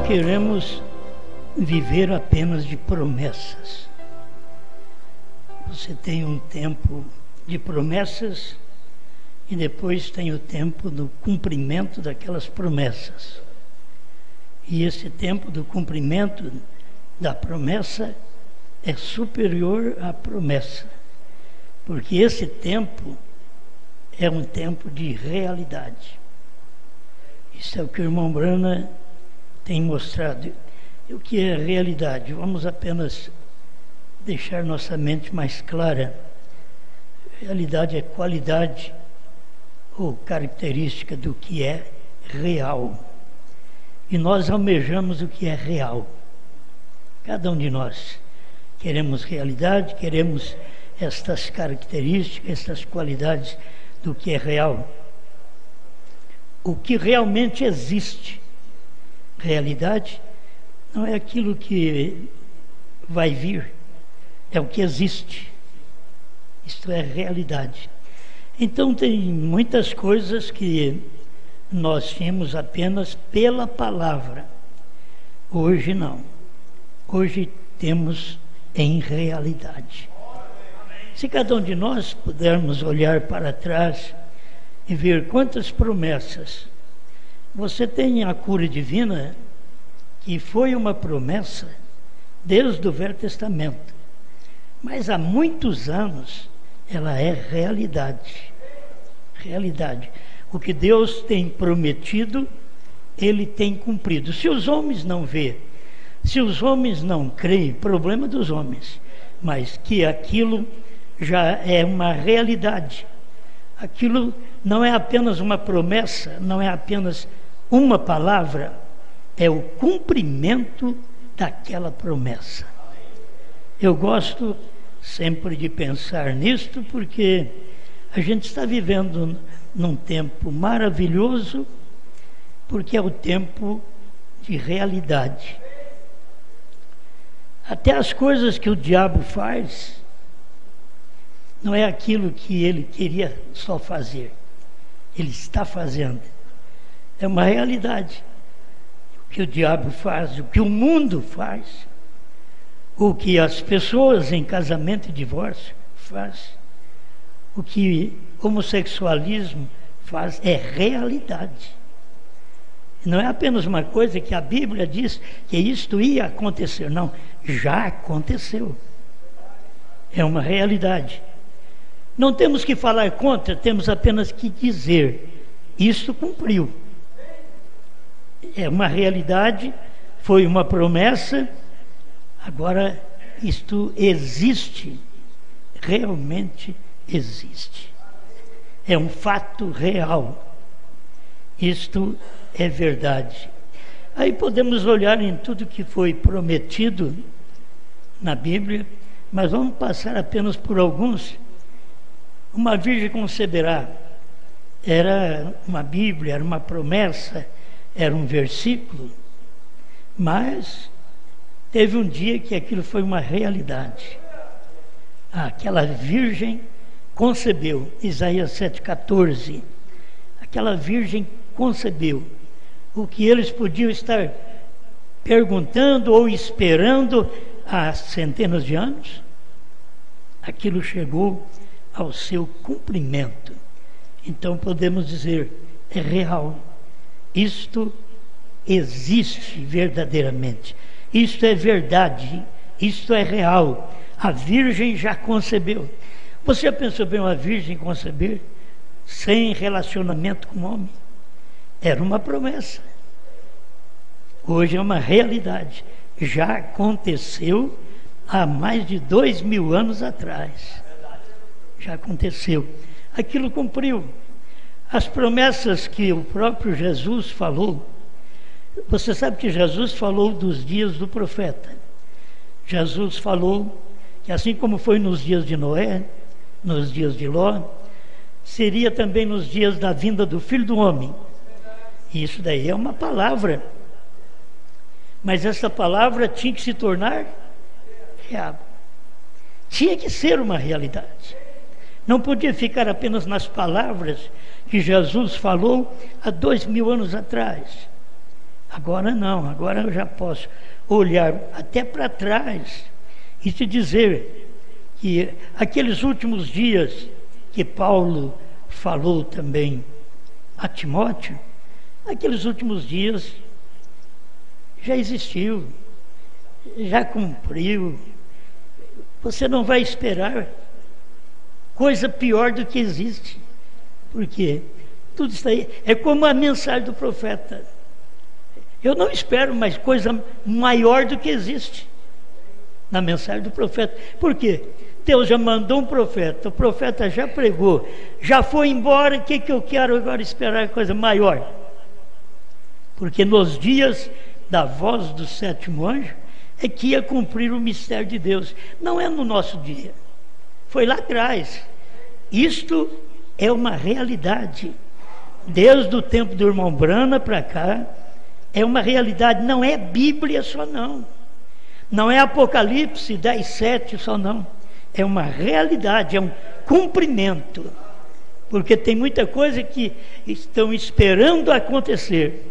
não queremos viver apenas de promessas. Você tem um tempo de promessas e depois tem o tempo do cumprimento daquelas promessas. E esse tempo do cumprimento da promessa é superior à promessa, porque esse tempo é um tempo de realidade. Isso é o que o irmão Brana tem mostrado. E o que é realidade? Vamos apenas deixar nossa mente mais clara. Realidade é qualidade ou característica do que é real. E nós almejamos o que é real. Cada um de nós queremos realidade, queremos estas características, estas qualidades do que é real. O que realmente existe. Realidade não é aquilo que vai vir, é o que existe. Isto é realidade. Então tem muitas coisas que nós tínhamos apenas pela palavra. Hoje não. Hoje temos em realidade. Se cada um de nós pudermos olhar para trás e ver quantas promessas. Você tem a cura divina, que foi uma promessa desde o Velho Testamento. Mas há muitos anos ela é realidade. Realidade. O que Deus tem prometido, Ele tem cumprido. Se os homens não vê, se os homens não creem, problema dos homens, mas que aquilo já é uma realidade. Aquilo não é apenas uma promessa, não é apenas uma palavra, é o cumprimento daquela promessa. Eu gosto sempre de pensar nisto, porque a gente está vivendo num tempo maravilhoso, porque é o tempo de realidade. Até as coisas que o diabo faz, não é aquilo que ele queria só fazer. Ele está fazendo. É uma realidade. O que o diabo faz, o que o mundo faz, o que as pessoas em casamento e divórcio faz, o que homossexualismo faz, é realidade. Não é apenas uma coisa que a Bíblia diz que isto ia acontecer. Não, já aconteceu. É uma realidade. Não temos que falar contra, temos apenas que dizer: isto cumpriu. É uma realidade, foi uma promessa, agora isto existe, realmente existe. É um fato real. Isto é verdade. Aí podemos olhar em tudo que foi prometido na Bíblia, mas vamos passar apenas por alguns. Uma virgem conceberá. Era uma Bíblia, era uma promessa, era um versículo, mas teve um dia que aquilo foi uma realidade. Aquela virgem concebeu, Isaías 7,14. Aquela virgem concebeu. O que eles podiam estar perguntando ou esperando há centenas de anos, aquilo chegou ao seu cumprimento. Então podemos dizer, é real. Isto existe verdadeiramente. Isto é verdade. Isto é real. A virgem já concebeu. Você já pensou bem uma virgem conceber sem relacionamento com o homem? Era uma promessa. Hoje é uma realidade. Já aconteceu há mais de 2000 anos atrás. Já aconteceu. Aquilo cumpriu. As promessas que o próprio Jesus falou. Você sabe que Jesus falou dos dias do profeta. Jesus falou que assim como foi nos dias de Noé, nos dias de Ló, seria também nos dias da vinda do Filho do Homem. Isso daí é uma palavra. Mas essa palavra tinha que se tornar real. Tinha que ser uma realidade. Não podia ficar apenas nas palavras que Jesus falou há 2000 anos atrás. Agora não, agora eu já posso olhar até para trás e te dizer que aqueles últimos dias que Paulo falou também a Timóteo, aqueles últimos dias já existiu, já cumpriu. Você não vai esperar coisa pior do que existe, porque tudo isso aí é como a mensagem do profeta. Eu não espero mais coisa maior do que existe na mensagem do profeta. Por quê? Deus já mandou um profeta, o profeta já pregou, já foi embora. O que eu quero agora esperar coisa maior? Porque nos dias da voz do sétimo anjo é que ia cumprir o mistério de Deus. Não é no nosso dia, foi lá atrás. Isto é uma realidade. Desde o tempo do irmão Brana para cá, é uma realidade. Não é Bíblia só não, não é Apocalipse 10:7 só não. É uma realidade, é um cumprimento. Porque tem muita coisa que estão esperando acontecer,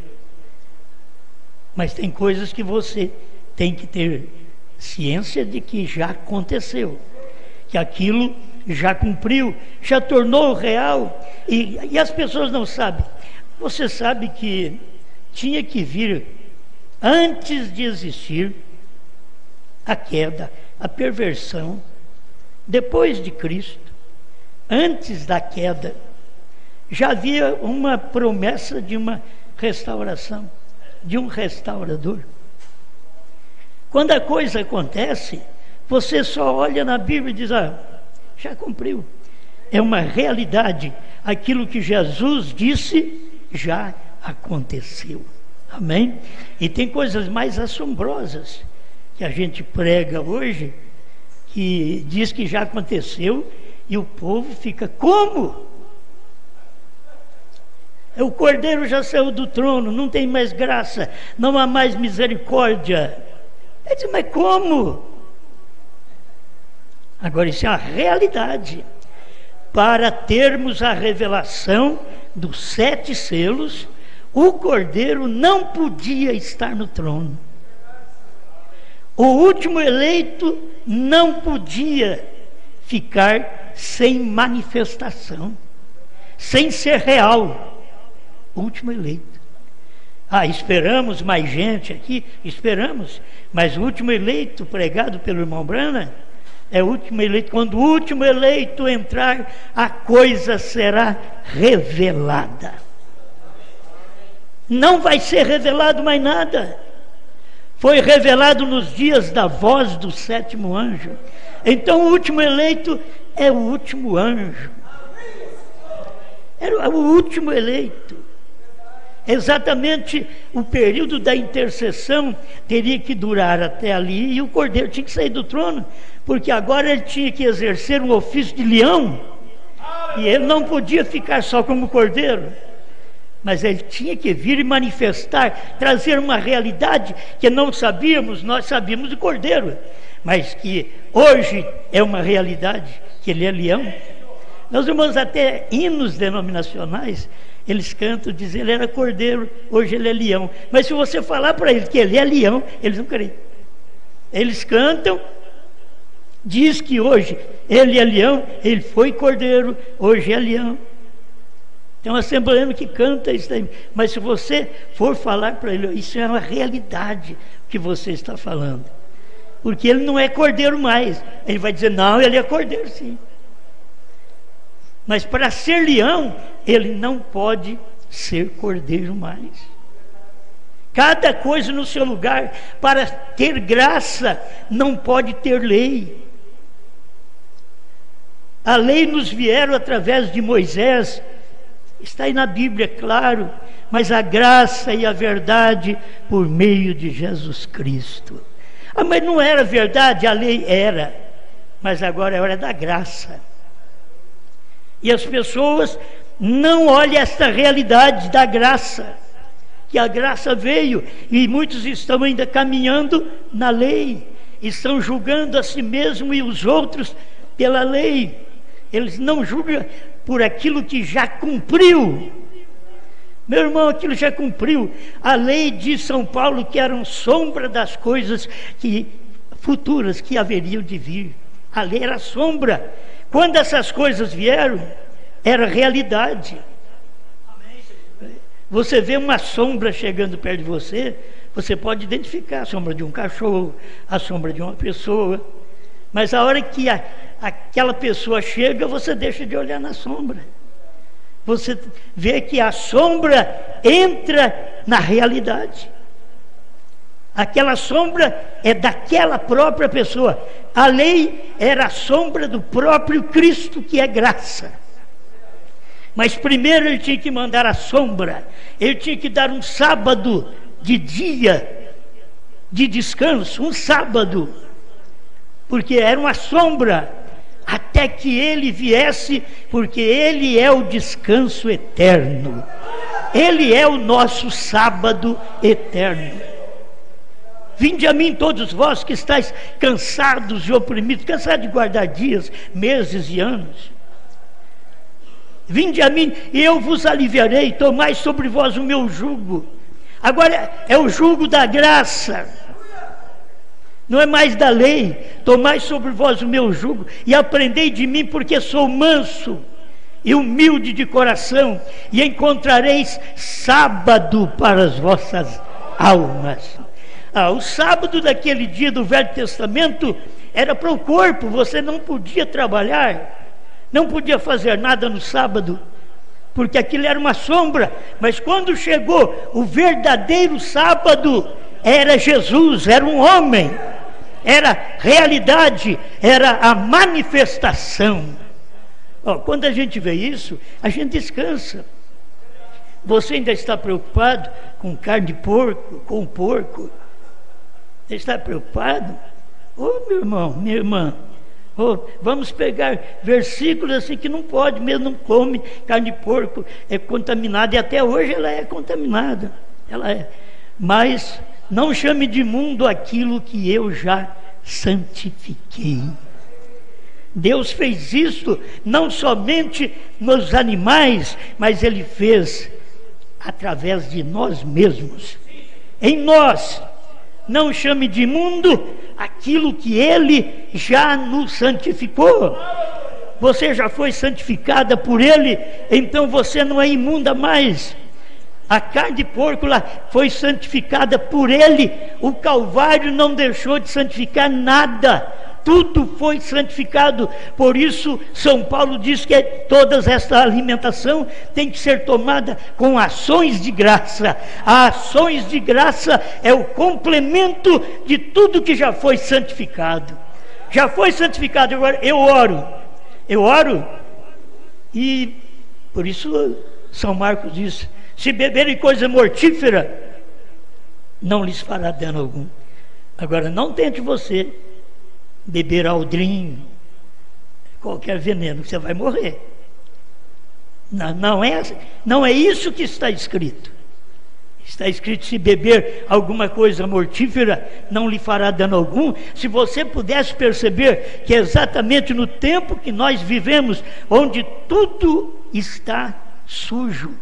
mas tem coisas que você tem que ter ciência de que já aconteceu, que aquilo já cumpriu, já tornou real, e as pessoas não sabem. Você sabe que tinha que vir, antes de existir a queda, a perversão, depois de Cristo, antes da queda, já havia uma promessa de uma restauração, de um restaurador. Quando a coisa acontece, você só olha na Bíblia e diz: já cumpriu. É uma realidade. Aquilo que Jesus disse já aconteceu. Amém? E tem coisas mais assombrosas que a gente prega hoje, que diz que já aconteceu, e o povo fica: como? O Cordeiro já saiu do trono, não tem mais graça, não há mais misericórdia. Ele diz: mas como? Agora, isso é a realidade. Para termos a revelação dos 7 selos, o Cordeiro não podia estar no trono. O último eleito não podia ficar sem manifestação, sem ser real. O último eleito. Esperamos mais gente aqui? Esperamos. Mas o último eleito pregado pelo irmão Brana é o último eleito. Quando o último eleito entrar, a coisa será revelada. Não vai ser revelado mais nada. Foi revelado nos dias da voz do sétimo anjo. Então o último eleito é o último anjo. Era o último eleito. Exatamente o período da intercessão teria que durar até ali, e o Cordeiro tinha que sair do trono, porque agora ele tinha que exercer um ofício de leão, e ele não podia ficar só como Cordeiro, mas ele tinha que vir e manifestar, trazer uma realidade que não sabíamos. Nós sabíamos do Cordeiro, mas que hoje é uma realidade, que ele é leão. Meus irmãos, até hinos denominacionais, eles cantam, dizem: ele era cordeiro, hoje ele é leão. Mas se você falar para eles que ele é leão, eles não creem. Eles cantam, diz que hoje ele é leão, ele foi cordeiro, hoje é leão. Tem um assembleano que canta isso aí. Mas se você for falar para ele, isso é uma realidade que você está falando. Porque ele não é cordeiro mais. Ele vai dizer: não, ele é cordeiro sim. Mas para ser leão, ele não pode ser cordeiro mais. Cada coisa no seu lugar. Para ter graça, não pode ter lei. A lei nos vieram através de Moisés, está aí na Bíblia, claro, mas a graça e a verdade por meio de Jesus Cristo. Mas não era verdade, a lei era, mas agora é hora da graça. E as pessoas não olham esta realidade da graça, que a graça veio, e muitos estão ainda caminhando na lei, estão julgando a si mesmo e os outros pela lei. Eles não julgam por aquilo que já cumpriu, Meu irmão, aquilo já cumpriu. A lei de São Paulo que eram sombra das coisas futuras que haveriam de vir. A lei era sombra. Quando essas coisas vieram, era realidade. Você vê uma sombra chegando perto de você, você pode identificar a sombra de um cachorro, a sombra de uma pessoa, mas a hora que aquela pessoa chega, você deixa de olhar na sombra. Você vê que a sombra entra na realidade. Aquela sombra é daquela própria pessoa. A lei era a sombra do próprio Cristo, que é graça. Mas primeiro ele tinha que mandar a sombra. Ele tinha que dar um sábado de dia de descanso, um sábado, porque era uma sombra, até que ele viesse, porque ele é o descanso eterno. Ele é o nosso sábado eterno. Vinde a mim todos vós que estáis cansados e oprimidos, cansados de guardar dias, meses e anos. Vinde a mim e eu vos aliviarei, tomai sobre vós o meu jugo. Agora é o jugo da graça, não é mais da lei. Tomai sobre vós o meu jugo e aprendei de mim, porque sou manso e humilde de coração, e encontrareis sábado para as vossas almas. O sábado daquele dia do Velho Testamento era para o corpo. Você não podia trabalhar, não podia fazer nada no sábado, porque aquilo era uma sombra. Mas quando chegou o verdadeiro sábado, era Jesus, era um homem, era realidade, era a manifestação. Quando a gente vê isso, a gente descansa. Você ainda está preocupado com carne de porco, com porco? Você está preocupado? Meu irmão, minha irmã, vamos pegar versículos assim que não pode mesmo, não come carne de porco, é contaminada, e até hoje ela é contaminada, ela é. Mas não chame de imundo aquilo que eu já santifiquei. Deus fez isso não somente nos animais, mas Ele fez através de nós mesmos, em nós. Não chame de imundo aquilo que Ele já nos santificou. Você já foi santificada por Ele, então você não é imunda mais. A carne de porco lá foi santificada por Ele. O Calvário não deixou de santificar nada. Tudo foi santificado. Por isso São Paulo diz que toda esta alimentação tem que ser tomada com ações de graça. As ações de graça é o complemento de tudo que já foi santificado. Já foi santificado. Agora eu oro, e por isso São Marcos diz: se beberem coisa mortífera, não lhes fará dano algum. Agora não tente você beber aldrinho, qualquer veneno, você vai morrer. Não é isso que está escrito. Está escrito: se beber alguma coisa mortífera, não lhe fará dano algum. Se você pudesse perceber que exatamente no tempo que nós vivemos, onde tudo está sujo,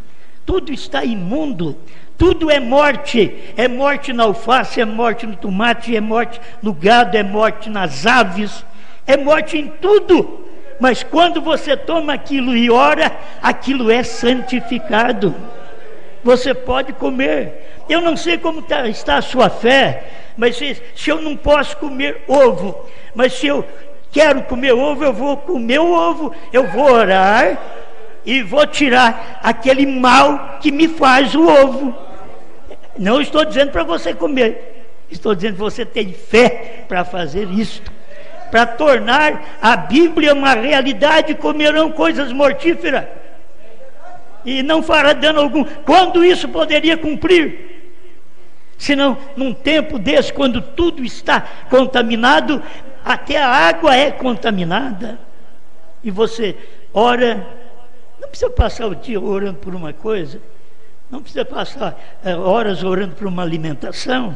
tudo está imundo, tudo é morte na alface, é morte no tomate, é morte no gado, é morte nas aves, é morte em tudo. Mas quando você toma aquilo e ora, aquilo é santificado. Você pode comer. Eu não sei como está a sua fé, mas se eu não posso comer ovo, mas se eu quero comer ovo, eu vou comer o ovo, eu vou orar e vou tirar aquele mal que me faz o ovo. Não estou dizendo para você comer, estou dizendo que você tem fé para fazer isto, para tornar a Bíblia uma realidade. Comerão coisas mortíferas e não fará dano algum. Quando isso poderia cumprir? Senão, num tempo desse, quando tudo está contaminado, até a água é contaminada, e você ora. Não precisa passar o dia orando por uma coisa, não precisa passar horas orando por uma alimentação.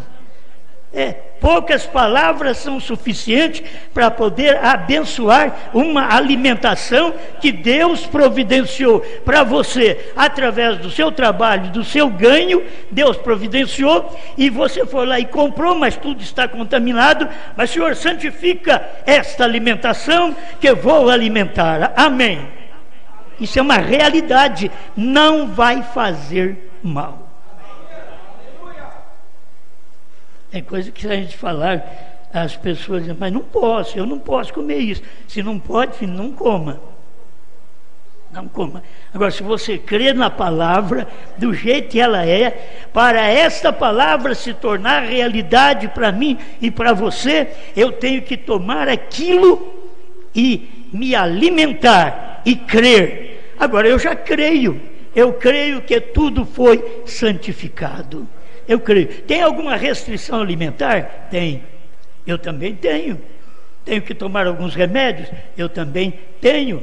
Poucas palavras são suficientes para poder abençoar uma alimentação que Deus providenciou para você, através do seu trabalho, do seu ganho. Deus providenciou, e você foi lá e comprou, mas tudo está contaminado. Mas Senhor, santifica esta alimentação que eu vou alimentar. Amém. Isso é uma realidade, não vai fazer mal. É coisa que, se a gente falar, as pessoas dizem, mas não posso, eu não posso comer isso. Se não pode, filho, não coma. Não coma. Agora, se você crer na palavra do jeito que ela é, para esta palavra se tornar realidade para mim e para você, eu tenho que tomar aquilo e me alimentar e crer. Agora, eu já creio. Eu creio que tudo foi santificado. Eu creio. Tem alguma restrição alimentar? Tem. Eu também tenho. Tenho que tomar alguns remédios? Eu também tenho.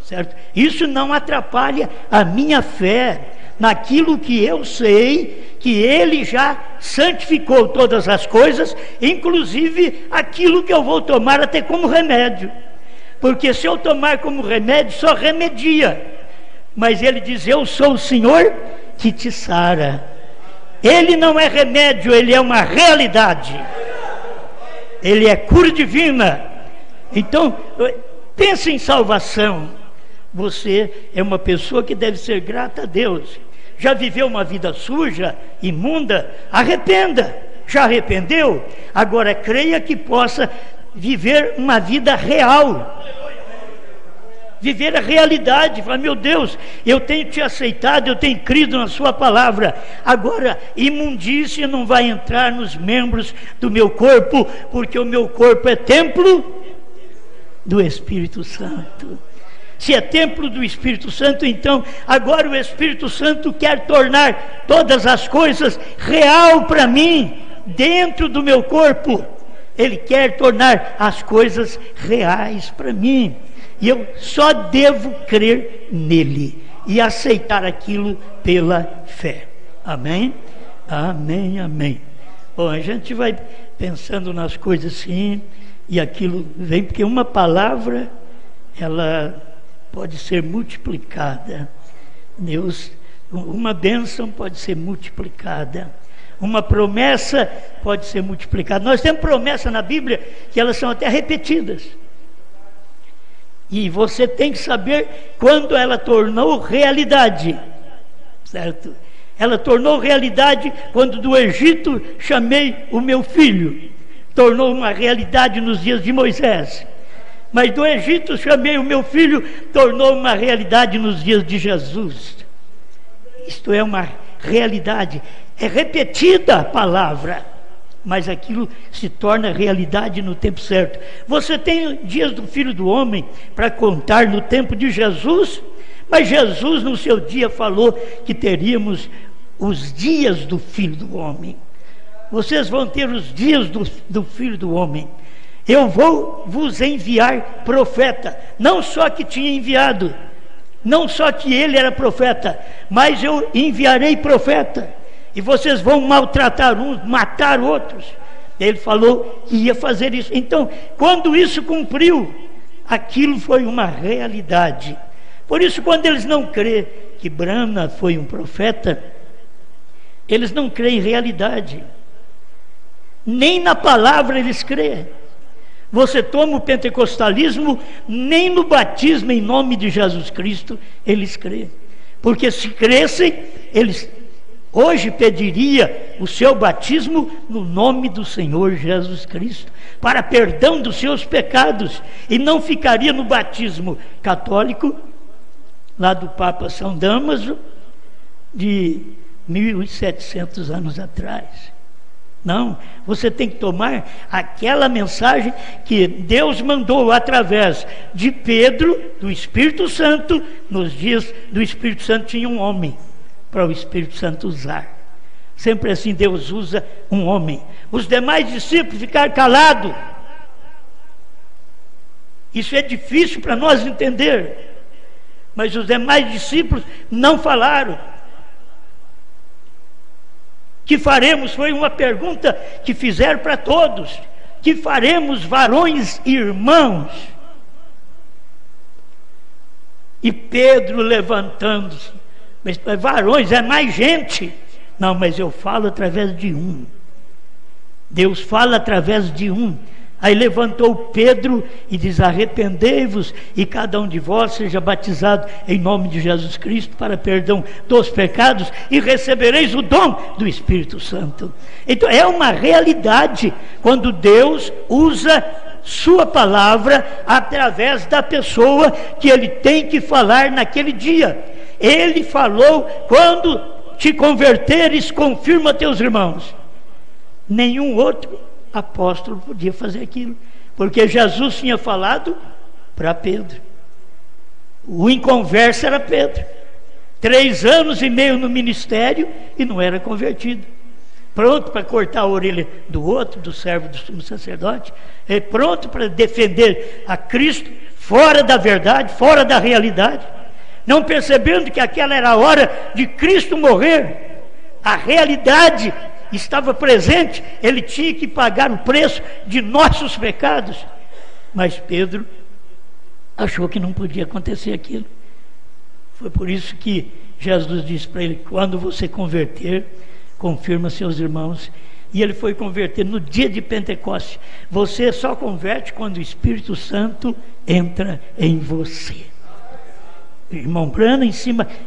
Certo? Isso não atrapalha a minha fé naquilo que eu sei que Ele já santificou todas as coisas, inclusive aquilo que eu vou tomar até como remédio. Porque se eu tomar como remédio, só remedia. Mas Ele diz, eu sou o Senhor que te sara. Ele não é remédio, Ele é uma realidade. Ele é cura divina. Então, pense em salvação. Você é uma pessoa que deve ser grata a Deus. Já viveu uma vida suja, imunda? Arrependa. Já arrependeu? Agora creia que possa viver uma vida real. Viver a realidade. Falar, meu Deus, eu tenho te aceitado, eu tenho crido na sua palavra. Agora, imundícia não vai entrar nos membros do meu corpo, porque o meu corpo é templo do Espírito Santo. Se é templo do Espírito Santo, então agora o Espírito Santo quer tornar todas as coisas real para mim, dentro do meu corpo. Ele quer tornar as coisas reais para mim. E eu só devo crer nele e aceitar aquilo pela fé. Amém? Amém, amém. Bom, a gente vai pensando nas coisas assim, e aquilo vem, porque uma palavra, ela pode ser multiplicada. Deus, uma bênção pode ser multiplicada. Uma promessa pode ser multiplicada. Nós temos promessas na Bíblia que elas são até repetidas. E você tem que saber quando ela tornou realidade, certo? Ela tornou realidade quando do Egito chamei o meu filho. Tornou uma realidade nos dias de Moisés. Mas do Egito chamei o meu filho, tornou uma realidade nos dias de Jesus. Isto é uma realidade. É repetida a palavra, mas aquilo se torna realidade no tempo certo. Você tem dias do Filho do Homem para contar no tempo de Jesus, mas Jesus no seu dia falou que teríamos os dias do Filho do Homem. Vocês vão ter os dias do Filho do Homem. Eu vou vos enviar profeta. Não só que tinha enviado, não só que ele era profeta, mas eu enviarei profeta. E vocês vão maltratar uns, matar outros. Ele falou que ia fazer isso. Então, quando isso cumpriu, aquilo foi uma realidade. Por isso, quando eles não creem que Brana foi um profeta, eles não creem em realidade. Nem na palavra eles creem. Você toma o pentecostalismo, nem no batismo em nome de Jesus Cristo eles creem. Porque se crescem, eles hoje pediria o seu batismo no nome do Senhor Jesus Cristo, para perdão dos seus pecados, e não ficaria no batismo católico, lá do Papa São Damaso, de 1700 anos atrás. Não, você tem que tomar aquela mensagem que Deus mandou através de Pedro, do Espírito Santo. Nos dias do Espírito Santo tinha um homem para o Espírito Santo usar. Sempre assim Deus usa um homem. Os demais discípulos ficaram calados. Isso é difícil para nós entender. Mas os demais discípulos não falaram. Que faremos? Foi uma pergunta que fizeram para todos. Que faremos, varões e irmãos? E Pedro levantando-se, mas varões, é mais gente. Não, mas eu falo através de um. Deus fala através de um. Aí levantou Pedro e diz: arrependei-vos e cada um de vós seja batizado em nome de Jesus Cristo para perdão dos pecados e recebereis o dom do Espírito Santo. Então é uma realidade quando Deus usa sua palavra através da pessoa que ele tem que falar naquele dia. Ele falou: quando te converteres, confirma teus irmãos. Nenhum outro apóstolo podia fazer aquilo, porque Jesus tinha falado para Pedro. O inconverso era Pedro, 3 anos e meio no ministério e não era convertido, pronto para cortar a orelha do outro, do servo do sumo sacerdote, pronto para defender a Cristo, fora da verdade, fora da realidade, não percebendo que aquela era a hora de Cristo morrer. A realidade estava presente, ele tinha que pagar o preço de nossos pecados, mas Pedro achou que não podia acontecer aquilo. Foi por isso que Jesus disse para ele: quando você converter, confirma seus irmãos. E ele foi converter no dia de Pentecostes. Você só converte quando o Espírito Santo entra em você. O irmão Branham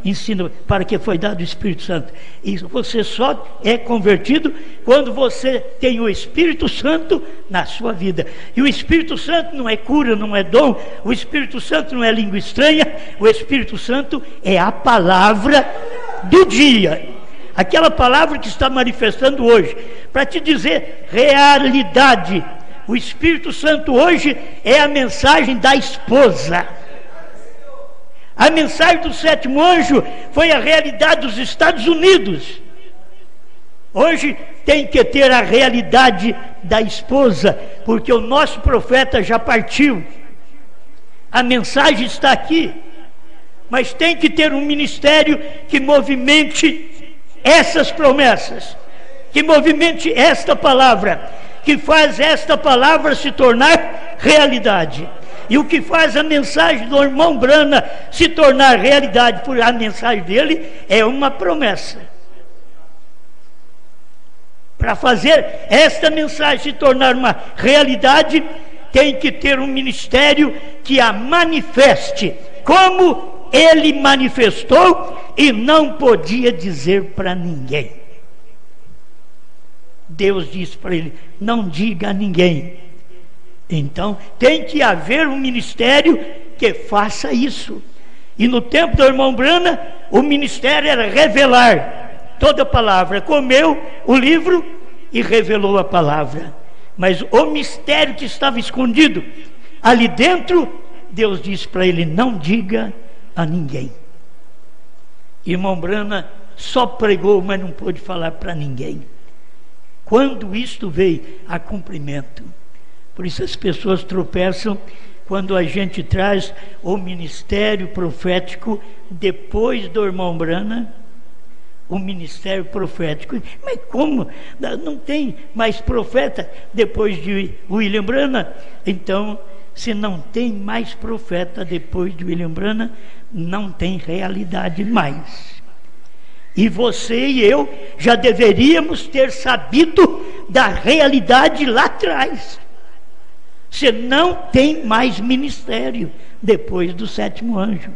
ensina para que foi dado o Espírito Santo. E você só é convertido quando você tem o Espírito Santo na sua vida. E o Espírito Santo não é cura, não é dom. O Espírito Santo não é língua estranha. O Espírito Santo é a palavra do dia. Aquela palavra que está manifestando hoje, para te dizer realidade. O Espírito Santo hoje é a mensagem da esposa. A mensagem do 7º anjo foi a realidade dos Estados Unidos. Hoje tem que ter a realidade da esposa, porque o nosso profeta já partiu. A mensagem está aqui, mas tem que ter um ministério que movimente essas promessas, que movimente esta palavra, que faz esta palavra se tornar realidade. E o que faz a mensagem do irmão Branham se tornar realidade por a mensagem dele é uma promessa. Para fazer esta mensagem se tornar uma realidade, tem que ter um ministério que a manifeste, como ele manifestou e não podia dizer para ninguém. Deus disse para ele: não diga a ninguém. Então tem que haver um ministério que faça isso. E no tempo do irmão Branham, o ministério era revelar toda a palavra. Comeu o livro e revelou a palavra, mas o mistério que estava escondido ali dentro, Deus disse para ele: não diga a ninguém. Irmão Branham só pregou, mas não pôde falar para ninguém. Quando isto veio a cumprimento, por isso as pessoas tropeçam quando a gente traz o ministério profético depois do irmão Branham, o ministério profético. Mas como? Não tem mais profeta depois de William Branham? Então, se não tem mais profeta depois de William Branham, não tem realidade mais. E você e eu já deveríamos ter sabido da realidade lá atrás. Você não tem mais ministério depois do 7º anjo.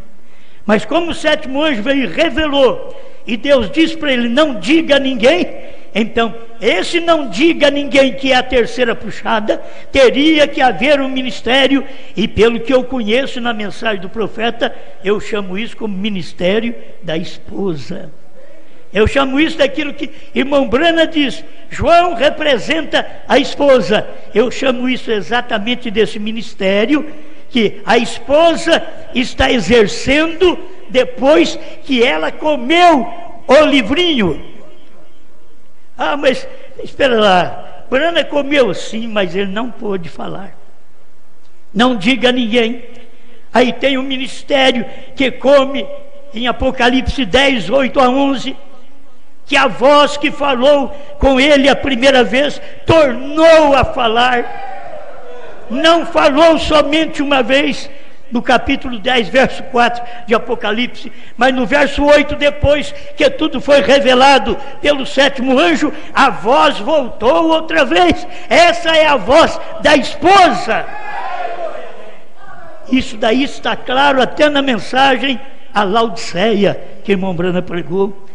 Mas como o 7º anjo veio e revelou, e Deus disse para ele: não diga a ninguém, então esse não diga a ninguém, que é a terceira puxada, teria que haver um ministério. E pelo que eu conheço na mensagem do profeta, eu chamo isso como ministério da esposa. Eu chamo isso daquilo que irmão Branham diz: João representa a esposa. Eu chamo isso exatamente desse ministério que a esposa está exercendo depois que ela comeu o livrinho. Ah, mas espera lá, Branham comeu sim, mas ele não pôde falar. Não diga a ninguém. Aí tem um ministério que come em Apocalipse 10, 8 a 11. que a voz que falou com ele a primeira vez tornou a falar. Não falou somente uma vez, no capítulo 10, verso 4 de Apocalipse, mas no verso 8, depois que tudo foi revelado pelo sétimo anjo, a voz voltou outra vez. Essa é a voz da esposa. Isso daí está claro até na mensagem a Laodiceia, que o irmão Brana pregou.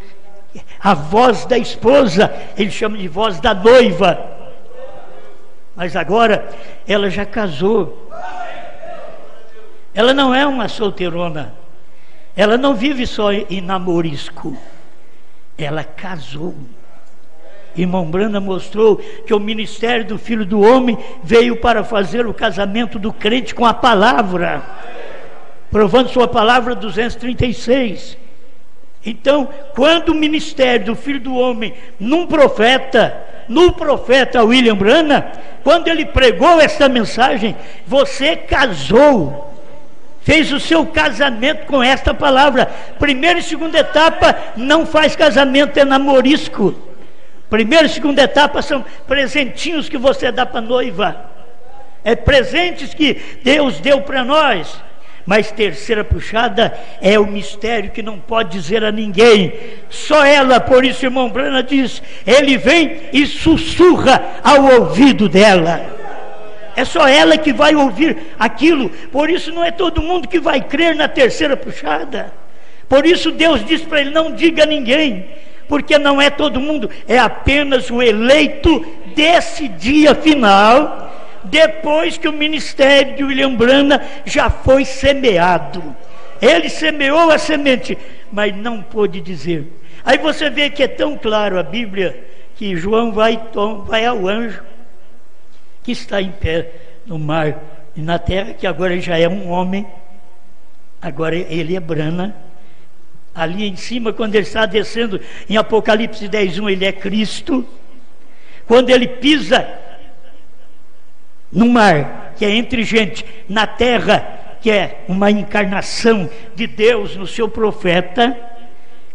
A voz da esposa, ele chama de voz da noiva. Mas agora ela já casou. Ela não é uma solteirona. Ela não vive só em namorisco. Ela casou. Irmão Brana mostrou que o ministério do Filho do Homem veio para fazer o casamento do crente com a palavra, provando sua palavra 236. Então, quando o ministério do Filho do Homem, no profeta William Brana, quando ele pregou essa mensagem, você casou, fez o seu casamento com esta palavra. Primeira e segunda etapa não faz casamento, é namorisco. Primeira e segunda etapa são presentinhos que você dá para a noiva, é presentes que Deus deu para nós. Mas terceira puxada é o mistério que não pode dizer a ninguém, só ela. Por isso, irmão Brana diz, ele vem e sussurra ao ouvido dela. É só ela que vai ouvir aquilo. Por isso não é todo mundo que vai crer na terceira puxada. Por isso Deus diz para ele, não diga a ninguém, porque não é todo mundo, é apenas o eleito desse dia final, depois que o ministério de William Brana já foi semeado. Ele semeou a semente, mas não pôde dizer. Aí você vê que é tão claro a Bíblia, que João vai ao anjo que está em pé no mar e na terra, que agora já é um homem, agora ele é Brana. Ali em cima, quando ele está descendo em Apocalipse 10:1, ele é Cristo. Quando ele pisa no mar, que é entre gente, na terra, que é uma encarnação de Deus no seu profeta,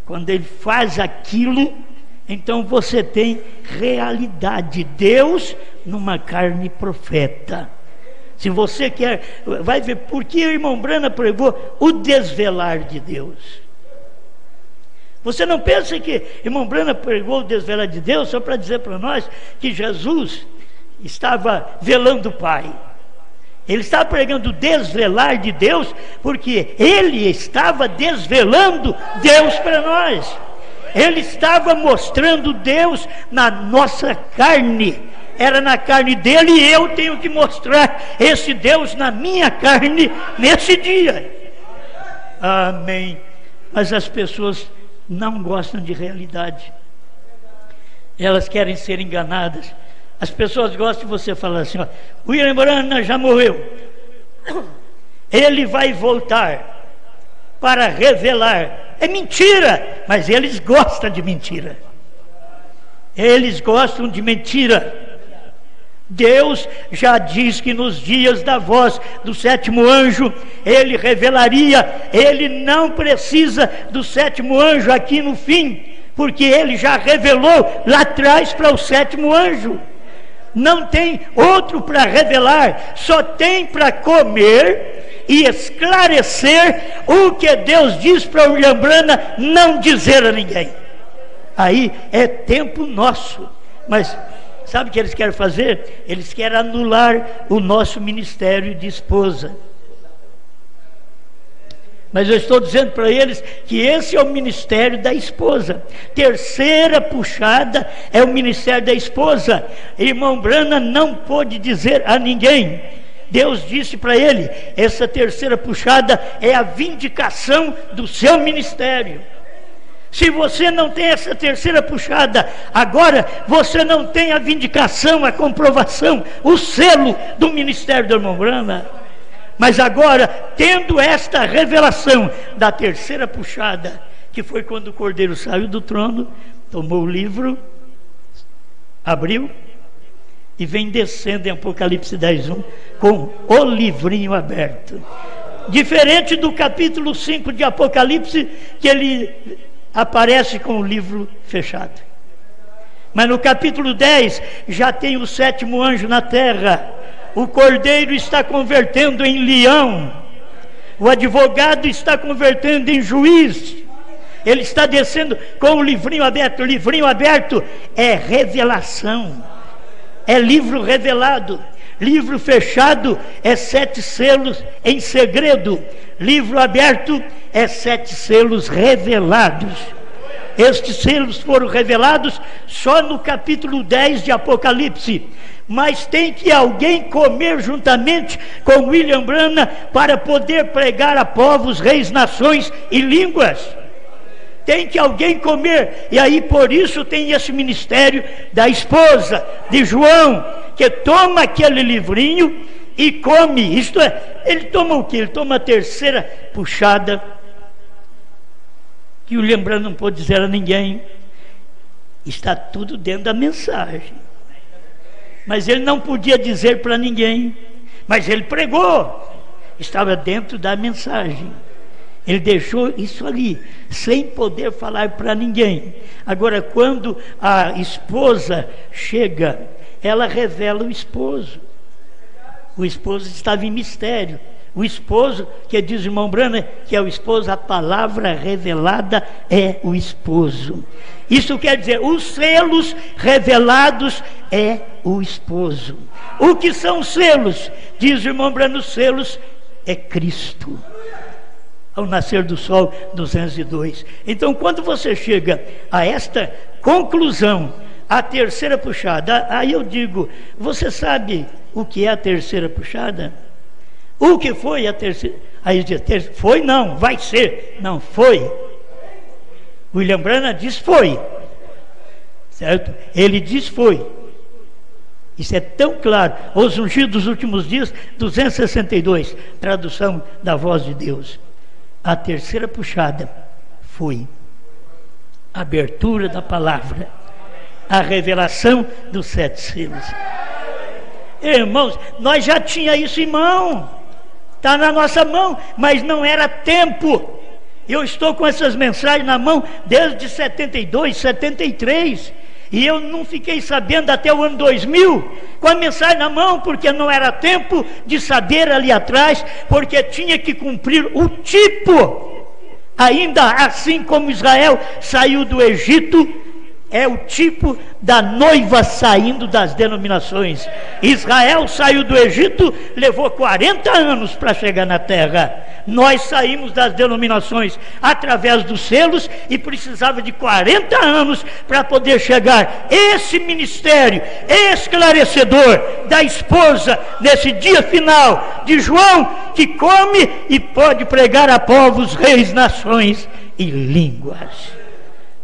quando ele faz aquilo, então você tem realidade, Deus numa carne profeta. Se você quer, vai ver porque o irmão Brana pregou o desvelar de Deus. Você não pensa que irmão Brana pregou o desvelar de Deus só para dizer para nós que Jesus estava velando o Pai. Ele estava pregando o desvelar de Deus, porque ele estava desvelando Deus para nós. Ele estava mostrando Deus na nossa carne. Era na carne dele, e eu tenho que mostrar esse Deus na minha carne nesse dia. Amém. Mas as pessoas não gostam de realidade. Elas querem ser enganadas. As pessoas gostam de você falar assim, ó, William Brana já morreu, ele vai voltar para revelar. É mentira, mas eles gostam de mentira. Eles gostam de mentira. Deus já diz que nos dias da voz do sétimo anjo, ele revelaria. Ele não precisa do sétimo anjo aqui no fim, porque ele já revelou lá atrás para o sétimo anjo. Não tem outro para revelar, só tem para comer e esclarecer o que Deus diz para William Brana não dizer a ninguém. Aí é tempo nosso. Mas sabe o que eles querem fazer? Eles querem anular o nosso ministério de esposa. Mas eu estou dizendo para eles que esse é o ministério da esposa. Terceira puxada é o ministério da esposa. Irmão Brana não pôde dizer a ninguém. Deus disse para ele, essa terceira puxada é a vindicação do seu ministério. Se você não tem essa terceira puxada, agora você não tem a vindicação, a comprovação, o selo do ministério do irmão Brana. Mas agora, tendo esta revelação da terceira puxada, que foi quando o Cordeiro saiu do trono, tomou o livro, abriu e vem descendo em Apocalipse 10:1 com o livrinho aberto. Diferente do capítulo 5 de Apocalipse, que ele aparece com o livro fechado. Mas no capítulo 10 já tem o 7º anjo na terra. O cordeiro está convertendo em leão. O advogado está convertendo em juiz. Ele está descendo com o livrinho aberto. O livrinho aberto é revelação. É livro revelado. Livro fechado é 7 selos em segredo. Livro aberto é 7 selos revelados. Estes selos foram revelados só no capítulo 10 de Apocalipse. Mas tem que alguém comer juntamente com William Branham para poder pregar a povos, reis, nações e línguas. Tem que alguém comer. E aí por isso tem esse ministério da esposa de João, que toma aquele livrinho e come. Isto é, ele toma o quê? Ele toma a terceira puxada, que o lembrando não pode dizer a ninguém. Está tudo dentro da mensagem, mas ele não podia dizer para ninguém. Mas ele pregou, estava dentro da mensagem. Ele deixou isso ali, sem poder falar para ninguém. Agora, quando a esposa chega, ela revela o esposo. O esposo estava em mistério. O esposo, que diz o irmão Branham, que é o esposo, a palavra revelada é o esposo. Isso quer dizer, os selos revelados é o esposo. O que são os selos? Diz o irmão Branham, os selos é Cristo. Ao nascer do sol, 202. Então, quando você chega a esta conclusão, a terceira puxada, aí eu digo, você sabe o que é a terceira puxada? O que foi a terceira? Aí diz, foi não, vai ser. Não, foi. William Branham diz foi. Certo? Ele diz foi. Isso é tão claro. Os ungidos dos últimos dias, 262, tradução da voz de Deus. A terceira puxada foi a abertura da palavra, a revelação dos 7 selos. Irmãos, nós já tinha isso em mão, está na nossa mão, mas não era tempo. Eu estou com essas mensagens na mão desde 72, 73, e eu não fiquei sabendo até o ano 2000 com a mensagem na mão, porque não era tempo de saber ali atrás, porque tinha que cumprir o tipo. Ainda assim como Israel saiu do Egito, é o tipo da noiva saindo das denominações. Israel saiu do Egito, levou 40 anos para chegar na terra. Nós saímos das denominações através dos selos e precisava de 40 anos para poder chegar. Esse ministério esclarecedor da esposa nesse dia final de João, que come e pode pregar a povos, reis, nações e línguas.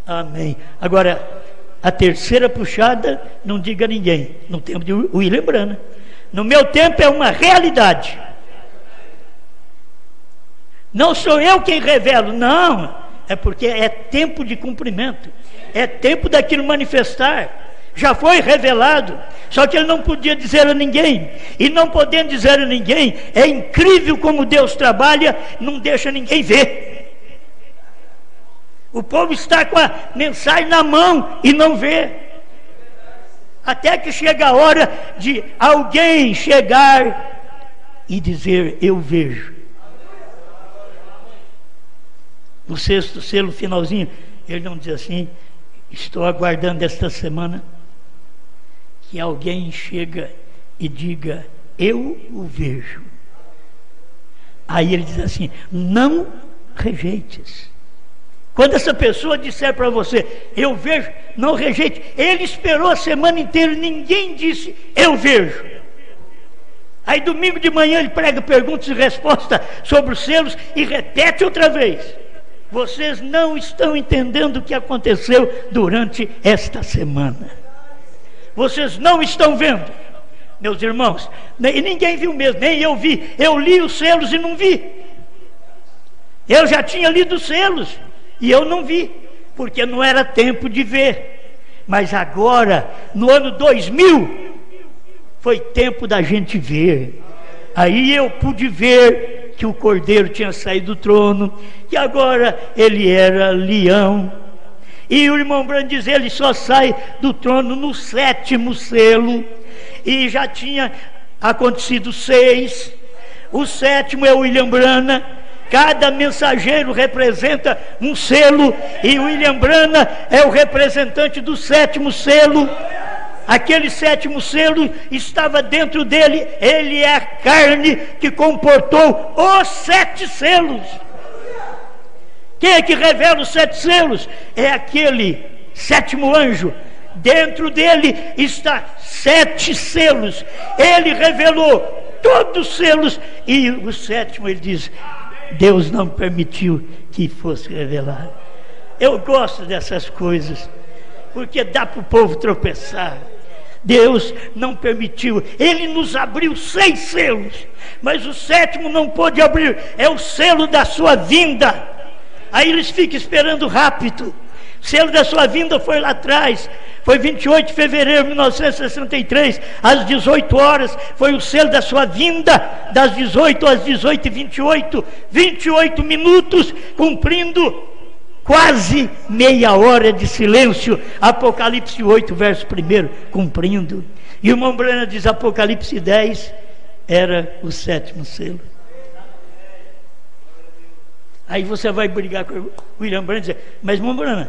Amém. Agora, a terceira puxada, não diga a ninguém. No tempo de William Branham. No meu tempo é uma realidade. Não sou eu quem revelo, não. É porque é tempo de cumprimento. É tempo daquilo manifestar. Já foi revelado. Só que ele não podia dizer a ninguém. E não podendo dizer a ninguém, é incrível como Deus trabalha, não deixa ninguém ver. O povo está com a mensagem na mão e não vê. Até que chega a hora de alguém chegar e dizer, eu vejo. No 6º selo finalzinho, ele não diz assim, estou aguardando esta semana que alguém chega e diga, eu o vejo. Aí ele diz assim, não rejeites. Quando essa pessoa disser para você, eu vejo, não rejeite. Ele esperou a semana inteira, ninguém disse, eu vejo. Aí domingo de manhã ele prega perguntas e respostas sobre os selos e repete outra vez. Vocês não estão entendendo o que aconteceu durante esta semana. Vocês não estão vendo, meus irmãos. E ninguém viu mesmo, nem eu vi. Eu li os selos e não vi. Eu já tinha lido os selos e eu não vi, porque não era tempo de ver. Mas agora, no ano 2000, foi tempo da gente ver. Aí eu pude ver que o Cordeiro tinha saído do trono, que agora ele era leão, E o irmão Branham diz, ele só sai do trono no 7º selo, e já tinha acontecido 6. O 7º é o William Branham. Cada mensageiro representa um selo, e o William Branham é o representante do 7º selo. Aquele 7º selo estava dentro dele. Ele é a carne que comportou os 7 selos. Quem é que revela os 7 selos? É aquele 7º anjo. Dentro dele está 7 selos. Ele revelou todos os selos, e o 7º ele diz, Deus não permitiu que fosse revelado. Eu gosto dessas coisas, porque dá para o povo tropeçar. Deus não permitiu. Ele nos abriu 6 selos, mas o 7º não pôde abrir. É o selo da sua vinda. Aí eles ficam esperando rápido. O selo da sua vinda foi lá atrás. Foi 28 de fevereiro de 1963, às 18 horas. Foi o selo da sua vinda, das 18 às 18h28. 28 minutos, cumprindo quase meia hora de silêncio. Apocalipse 8, verso 1, cumprindo. E o irmão Branham diz, Apocalipse 10 era o 7º selo. Aí você vai brigar com o William Branham e dizer, mas irmão Branham,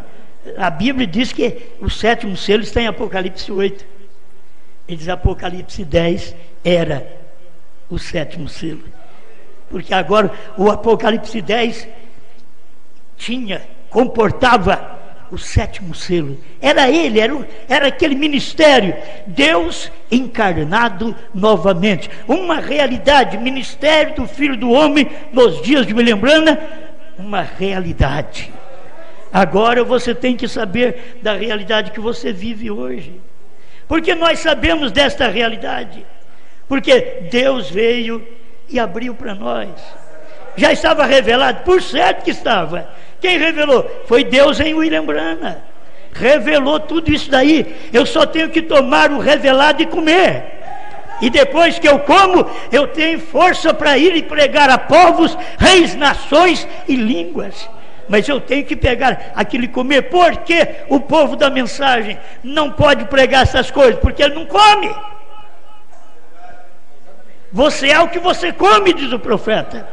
a Bíblia diz que o 7º selo está em Apocalipse 8. Ele diz, Apocalipse 10 era o 7º selo. Porque agora o Apocalipse 10 comportava o 7º selo. Era ele, era aquele ministério. Deus encarnado novamente. Uma realidade, ministério do Filho do Homem nos dias de William Branham, uma realidade. Agora você tem que saber da realidade que você vive hoje. Porque nós sabemos desta realidade. Porque Deus veio e abriu para nós. Já estava revelado, por certo que estava. Quem revelou? Foi Deus em William Branham. Revelou tudo isso daí. Eu só tenho que tomar o revelado e comer. E depois que eu como, eu tenho força para ir e pregar a povos, reis, nações e línguas. Mas eu tenho que pegar aquilo e comer. Por que o povo da mensagem não pode pregar essas coisas? Porque ele não come. Você é o que você come, diz o profeta.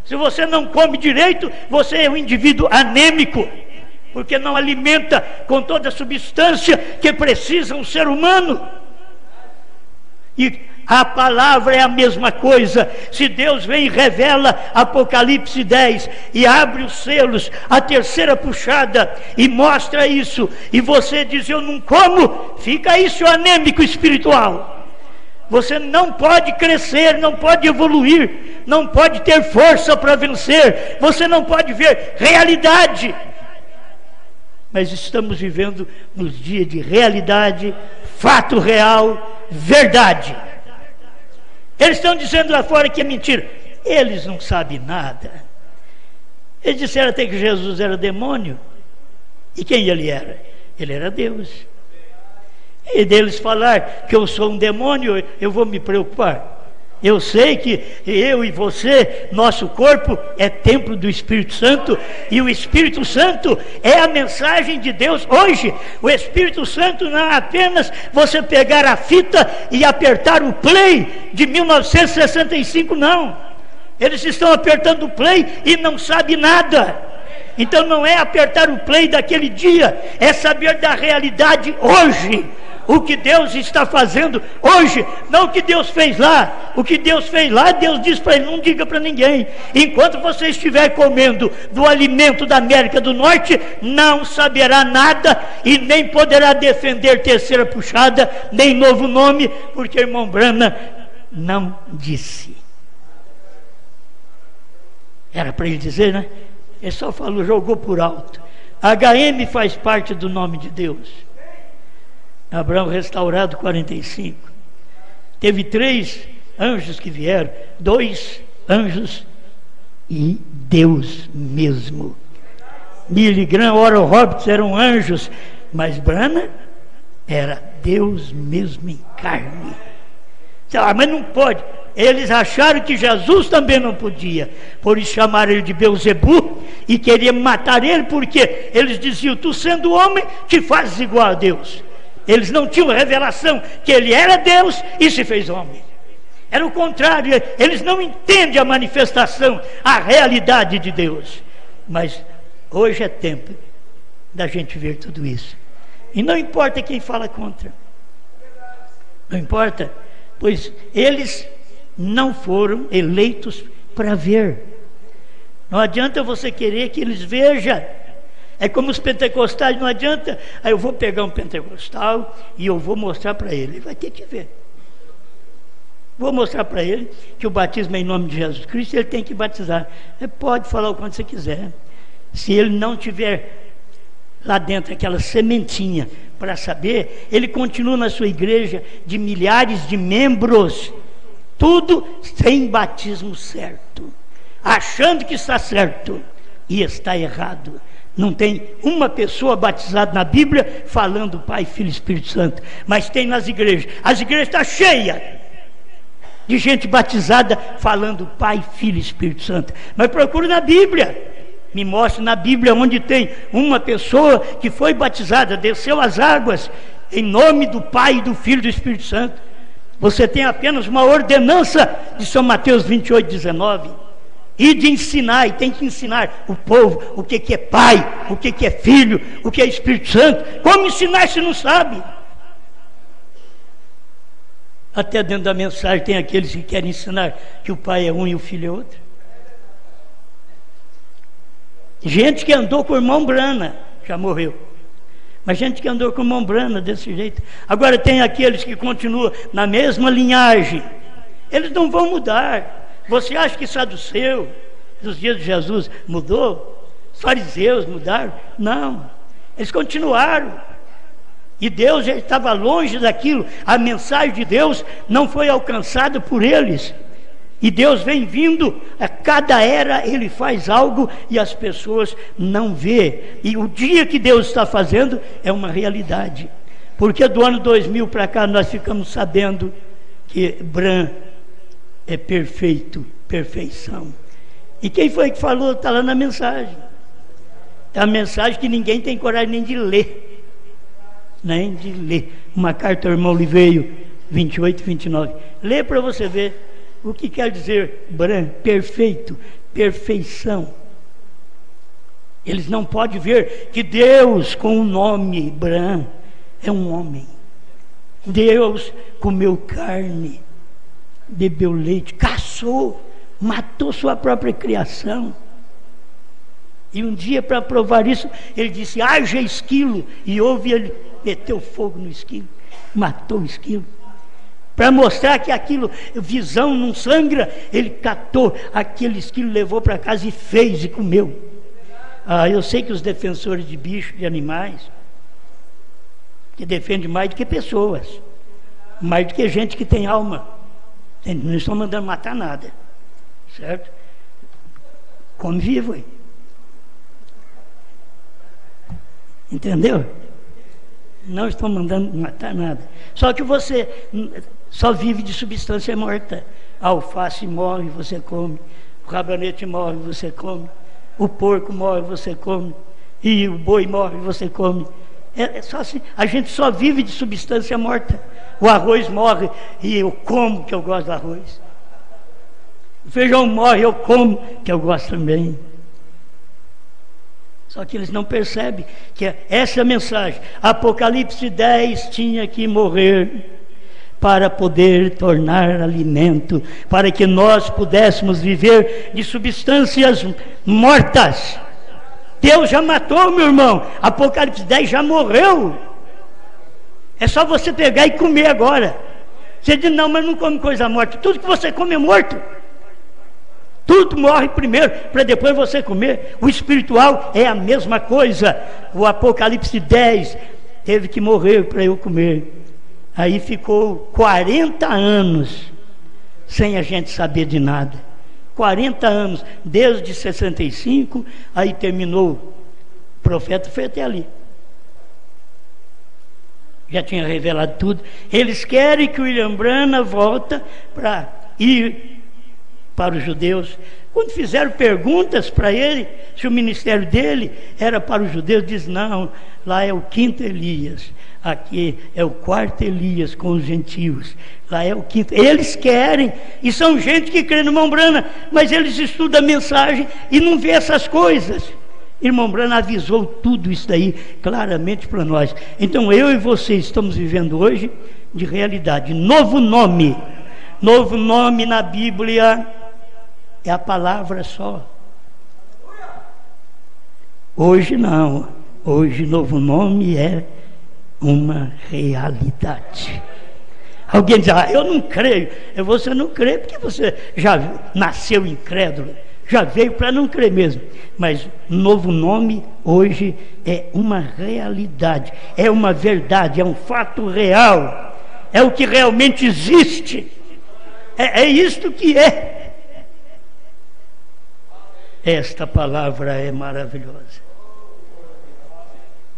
Se você não come direito, você é um indivíduo anêmico, porque não alimenta com toda a substância que precisa um ser humano. E a palavra é a mesma coisa. Se Deus vem e revela Apocalipse 10 e abre os selos, a terceira puxada, e mostra isso, e você diz, eu não como, fica aí seu anêmico espiritual. Você não pode crescer, não pode evoluir, não pode ter força para vencer, você não pode ver realidade. Mas estamos vivendo nos dias de realidade, fato real, verdade. Eles estão dizendo lá fora que é mentira. Eles não sabem nada. Eles disseram até que Jesus era demônio. E quem ele era? Ele era Deus. E deles falar que eu sou um demônio, eu vou me preocupar. Eu sei que eu e você, nosso corpo é templo do Espírito Santo, e o Espírito Santo é a mensagem de Deus hoje. O Espírito Santo não é apenas você pegar a fita e apertar o play de 1965, não. Eles estão apertando o play e não sabem nada. Então não é apertar o play daquele dia, é saber da realidade hoje. O que Deus está fazendo hoje, não o que Deus fez lá. O que Deus fez lá, Deus diz para ele, não diga para ninguém. Enquanto você estiver comendo do alimento da América do Norte, não saberá nada e nem poderá defender terceira puxada, nem novo nome, porque irmão Branham não disse. Era para ele dizer, né? Ele só falou, jogou por alto. HM faz parte do nome de Deus. Abraão restaurado 45. Teve 3 anjos que vieram, 2 anjos e Deus mesmo. Billy Graham, Oral Roberts eram anjos, mas Branham era Deus mesmo em carne. Ah, mas não pode. Eles acharam que Jesus também não podia, por isso chamaram ele de Beelzebu e queriam matar ele, porque eles diziam: tu sendo homem, te fazes igual a Deus. Eles não tinham revelação que ele era Deus e se fez homem. Era o contrário, eles não entendem a manifestação, a realidade de Deus. Mas hoje é tempo da gente ver tudo isso. E não importa quem fala contra. Não importa, pois eles não foram eleitos para ver. Não adianta você querer que eles vejam. É como os pentecostais, não adianta. Aí eu vou pegar um pentecostal e eu vou mostrar para ele. Ele vai ter que ver. Vou mostrar para ele que o batismo é em nome de Jesus Cristo, ele tem que batizar. Ele pode falar o quanto você quiser. Se ele não tiver lá dentro aquela sementinha para saber, ele continua na sua igreja de milhares de membros, tudo sem batismo certo, achando que está certo e está errado. Não tem uma pessoa batizada na Bíblia falando Pai, Filho e Espírito Santo, mas tem nas igrejas. As igrejas estão cheias de gente batizada falando Pai, Filho e Espírito Santo. Mas procure na Bíblia. Me mostre na Bíblia onde tem uma pessoa que foi batizada, desceu as águas em nome do Pai, do Filho e do Espírito Santo. Você tem apenas uma ordenança de São Mateus 28:19. E de ensinar, e tem que ensinar o povo o que é Pai, o que é Filho, o que é Espírito Santo. Como ensinar se não sabe? Até dentro da mensagem tem aqueles que querem ensinar que o Pai é um e o Filho é outro. Gente que andou com o irmão Brana, já morreu. Mas gente que andou com o irmão Brana desse jeito. Agora tem aqueles que continuam na mesma linhagem. Eles não vão mudar. Você acha que saduceu dos dias de Jesus mudou? Os fariseus mudaram? Não. Eles continuaram. E Deus já estava longe daquilo. A mensagem de Deus não foi alcançada por eles. E Deus vem vindo, a cada era Ele faz algo e as pessoas não vê. E o dia que Deus está fazendo é uma realidade. Porque do ano 2000 para cá nós ficamos sabendo que Bran é perfeito, perfeição. E quem foi que falou? Está lá na mensagem. É a mensagem que ninguém tem coragem nem de ler. Nem de ler. Uma carta ao irmão Liveio, 28, 29. Lê para você ver o que quer dizer Bran, perfeito, perfeição. Eles não podem ver que Deus, com o nome Bran, é um homem. Deus comeu carne, bebeu leite, caçou, matou sua própria criação. E um dia, para provar isso, ele disse: haja esquilo. E houve, ele meteu fogo no esquilo, matou o esquilo. Para mostrar que aquilo, visão não sangra, ele catou aquele esquilo, levou para casa e fez e comeu. Eu sei que os defensores de bichos, de animais, que defendem mais do que pessoas, mais do que gente que tem alma. Não estão mandando matar nada, certo? Come vivo aí. Entendeu? Não estão mandando matar nada. Só que você só vive de substância morta. A alface morre, você come. O rabanete morre, você come. O porco morre, você come. E o boi morre, você come. É só assim. A gente só vive de substância morta. O arroz morre e eu como, que eu gosto do arroz. O feijão morre, eu como, que eu gosto também. Só que eles não percebem que essa mensagem, Apocalipse 10, tinha que morrer para poder tornar alimento, para que nós pudéssemos viver de substâncias mortas. Deus já matou, meu irmão. Apocalipse 10 já morreu. É só você pegar e comer agora. Você diz: não, mas não come coisa morta. Tudo que você come é morto. Tudo morre primeiro, para depois você comer. O espiritual é a mesma coisa. O Apocalipse 10 teve que morrer para eu comer. Aí ficou 40 anos sem a gente saber de nada. 40 anos, desde 65, aí terminou. O profeta foi até ali. Já tinha revelado tudo. Eles querem que o William Branham volta para ir para os judeus. Quando fizeram perguntas para ele, se o ministério dele era para os judeus, diz: não, lá é o quinto Elias, aqui é o quarto Elias com os gentios, lá é o quinto. Eles querem, e são gente que crê no irmão Branham, mas eles estudam a mensagem e não vê essas coisas. Irmão Branham avisou tudo isso daí claramente para nós. Então eu e você estamos vivendo hoje de realidade. Novo nome na Bíblia é a palavra só. Hoje não, hoje novo nome é uma realidade. Alguém diz: eu não creio. Você não crê porque você já nasceu incrédulo, já veio para não crer mesmo. Mas novo nome hoje é uma realidade, é uma verdade, é um fato real, é o que realmente existe, é isto que é. Esta palavra é maravilhosa.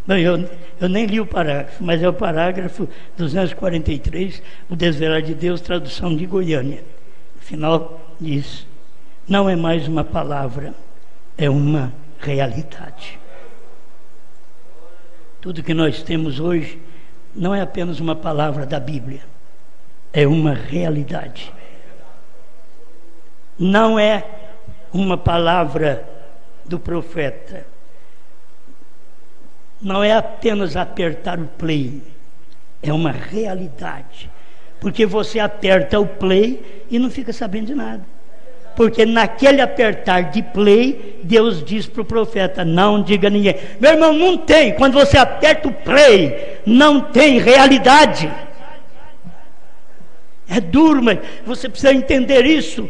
Não, eu nem li o parágrafo, mas é o parágrafo 243, o Desvelar de Deus, tradução de Goiânia. No final diz: não é mais uma palavra, é uma realidade. Tudo que nós temos hoje não é apenas uma palavra da Bíblia, é uma realidade. Não é uma palavra do profeta, não é apenas apertar o play, é uma realidade. Porque você aperta o play e não fica sabendo de nada. Porque naquele apertar de play, Deus diz para o profeta: não diga a ninguém. Meu irmão, não tem. Quando você aperta o play, não tem realidade. É duro, mas você precisa entender isso.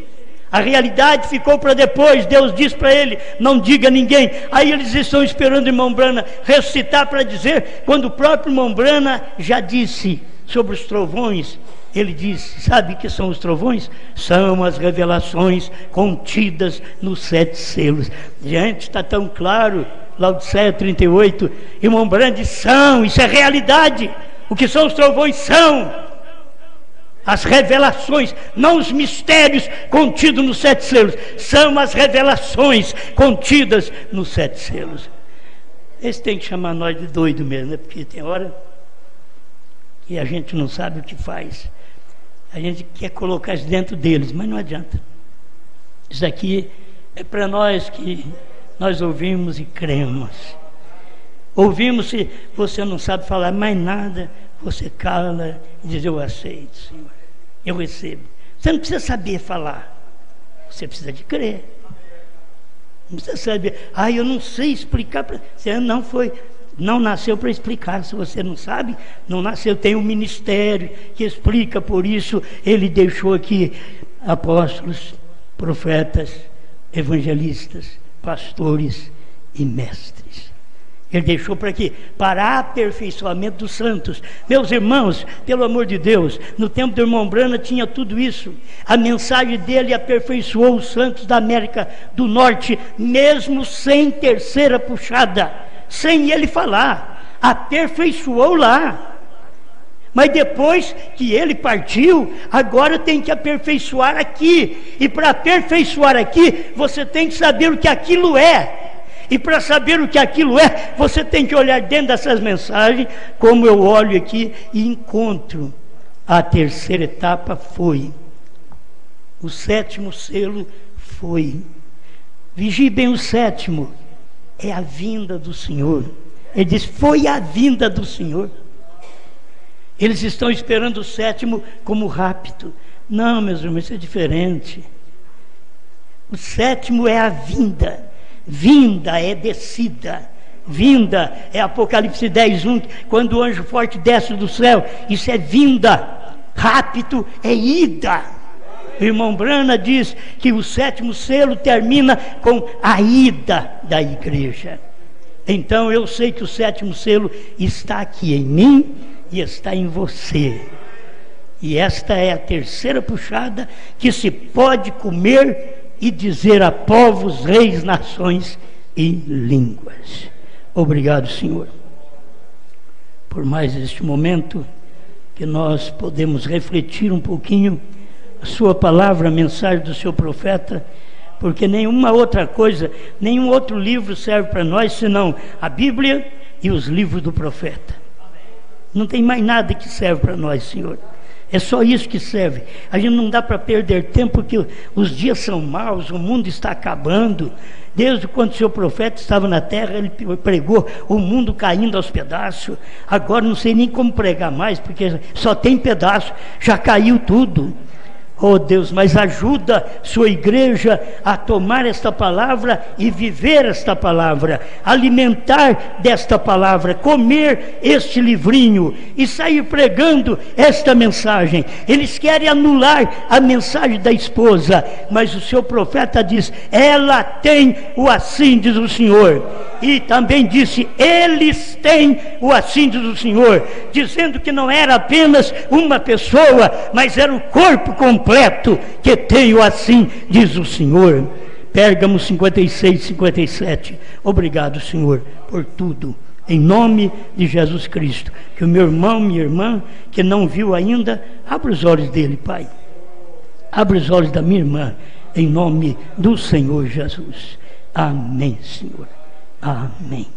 A realidade ficou para depois. Deus diz para ele: não diga a ninguém. Aí eles estão esperando o irmão Branham ressuscitar para dizer, quando o próprio irmão Branham já disse sobre os trovões. Ele diz: sabe o que são os trovões? São as revelações contidas nos 7 selos. Gente, está tão claro, Laodiceia 38, irmão Branham diz: são, isso é realidade. O que são os trovões? São as revelações, não os mistérios contidos nos 7 selos, são as revelações contidas nos 7 selos. Esse tem que chamar nós de doido mesmo, né? Porque tem hora que a gente não sabe o que faz. A gente quer colocar isso dentro deles, mas não adianta. Isso aqui é para nós que nós ouvimos e cremos. Ouvimos, se você não sabe falar mais nada, você cala e diz: eu aceito, Senhor, eu recebo. Você não precisa saber falar, você precisa de crer. Não precisa saber: eu não sei explicar. Você não nasceu para explicar. Se você não sabe, não nasceu. Tem um ministério que explica. Por isso ele deixou aqui apóstolos, profetas, evangelistas, pastores e mestres. Ele deixou para quê? Para aperfeiçoamento dos santos. Meus irmãos, pelo amor de Deus, no tempo do irmão Branham tinha tudo isso. A mensagem dele aperfeiçoou os santos da América do Norte, mesmo sem terceira puxada, sem ele falar, aperfeiçoou lá. Mas depois que ele partiu, agora tem que aperfeiçoar aqui. E para aperfeiçoar aqui, você tem que saber o que aquilo é. E para saber o que aquilo é, você tem que olhar dentro dessas mensagens, como eu olho aqui e encontro. A terceira etapa foi. O 7º selo foi. Vigie bem o 7º. É a vinda do Senhor. Ele diz: foi a vinda do Senhor. Eles estão esperando o 7º como rapto. Não, meus irmãos, isso é diferente. O 7º é a vinda. Vinda é descida. Vinda é Apocalipse 10:1, quando o anjo forte desce do céu. Isso é vinda. Rapto é ida. O irmão Branham diz que o 7º selo termina com a ida da igreja. Então eu sei que o 7º selo está aqui em mim e está em você. E esta é a terceira puxada que se pode comer e dizer a povos, reis, nações e línguas. Obrigado, Senhor, por mais este momento que nós podemos refletir um pouquinho a sua palavra, a mensagem do seu profeta, porque nenhuma outra coisa, nenhum outro livro serve para nós, senão a Bíblia e os livros do profeta. Não tem mais nada que serve para nós, Senhor. É só isso que serve. A gente não dá para perder tempo, porque os dias são maus, o mundo está acabando. Desde quando o seu profeta estava na terra, ele pregou o mundo caindo aos pedaços. Agora não sei nem como pregar mais, porque só tem pedaço, já caiu tudo. Oh Deus, mas ajuda sua igreja a tomar esta palavra e viver esta palavra, alimentar desta palavra, comer este livrinho e sair pregando esta mensagem. Eles querem anular a mensagem da esposa, mas o seu profeta diz: ela tem o assim diz o Senhor. E também disse: eles têm o assim diz o Senhor, dizendo que não era apenas uma pessoa, mas era o corpo completo que tem o assim diz o Senhor. Pérgamo 56, 57. Obrigado, Senhor, por tudo, em nome de Jesus Cristo. Que o meu irmão, minha irmã, que não viu ainda, abra os olhos dele, Pai. Abra os olhos da minha irmã, em nome do Senhor Jesus. Amém, Senhor. Amém.